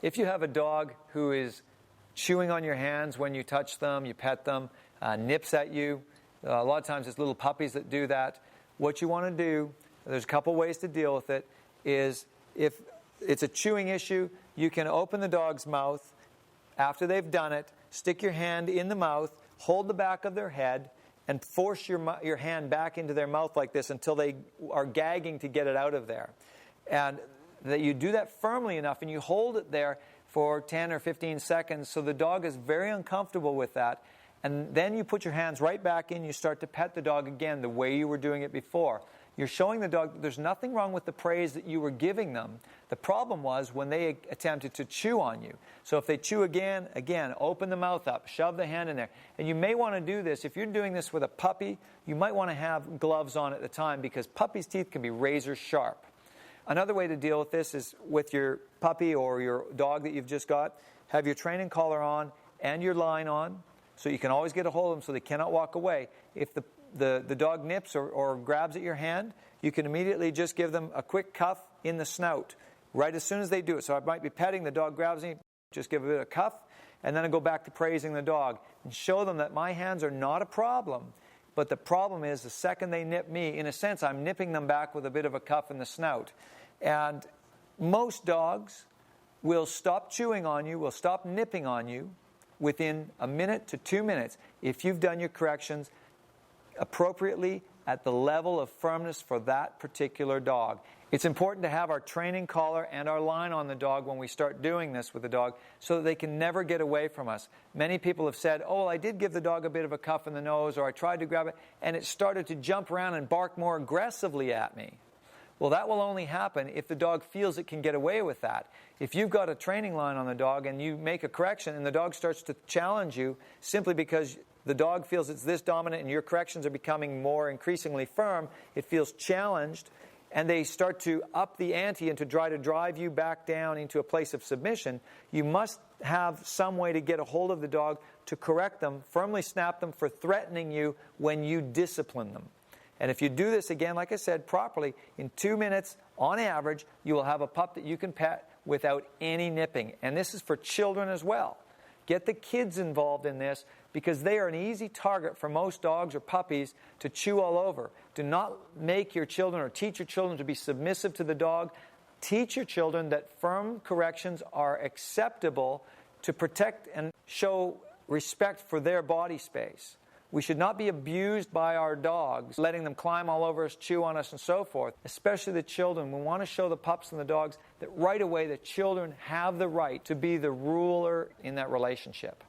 If you have a dog who is chewing on your hands when you touch them, you pet them, nips at you, a lot of times it's little puppies that do that. What you want to do, there's a couple ways to deal with it, is if it's a chewing issue, you can open the dog's mouth after they've done it, stick your hand in the mouth, hold the back of their head, and force your hand back into their mouth like this until they are gagging to get it out of there. And that you do that firmly enough and you hold it there for 10 or 15 seconds so the dog is very uncomfortable with that. And then you put your hands right back in, you start to pet the dog again the way you were doing it before. You're showing the dog that there's nothing wrong with the praise that you were giving them. The problem was when they attempted to chew on you. So if they chew again, open the mouth up, shove the hand in there. And you may want to do this. If you're doing this with a puppy, you might want to have gloves on at the time because puppies' teeth can be razor sharp. Another way to deal with this is with your puppy or your dog that you've just got, have your training collar on and your line on so you can always get a hold of them so they cannot walk away. If the dog nips or grabs at your hand, you can immediately just give them a quick cuff in the snout right as soon as they do it. So I might be petting, the dog grabs me, just give a bit of a cuff, and then I go back to praising the dog and show them that my hands are not a problem. But the problem is the second they nip me, in a sense, I'm nipping them back with a bit of a cuff in the snout. And most dogs will stop chewing on you, will stop nipping on you within a minute to 2 minutes if you've done your corrections appropriately at the level of firmness for that particular dog. It's important to have our training collar and our line on the dog when we start doing this with the dog so that they can never get away from us. Many people have said, oh, I did give the dog a bit of a cuff in the nose, or I tried to grab it, and it started to jump around and bark more aggressively at me. Well, that will only happen if the dog feels it can get away with that. If you've got a training line on the dog and you make a correction and the dog starts to challenge you simply because the dog feels it's this dominant and your corrections are becoming more increasingly firm, it feels challenged, and they start to up the ante and to try to drive you back down into a place of submission, you must have some way to get a hold of the dog to correct them, firmly snap them for threatening you when you discipline them. And if you do this again, like I said, properly, in 2 minutes, on average, you will have a pup that you can pet without any nipping. And this is for children as well. Get the kids involved in this because they are an easy target for most dogs or puppies to chew all over. Do not make your children or teach your children to be submissive to the dog. Teach your children that firm corrections are acceptable to protect and show respect for their body space. We should not be abused by our dogs, letting them climb all over us, chew on us, and so forth, especially the children. We want to show the pups and the dogs that right away the children have the right to be the ruler in that relationship.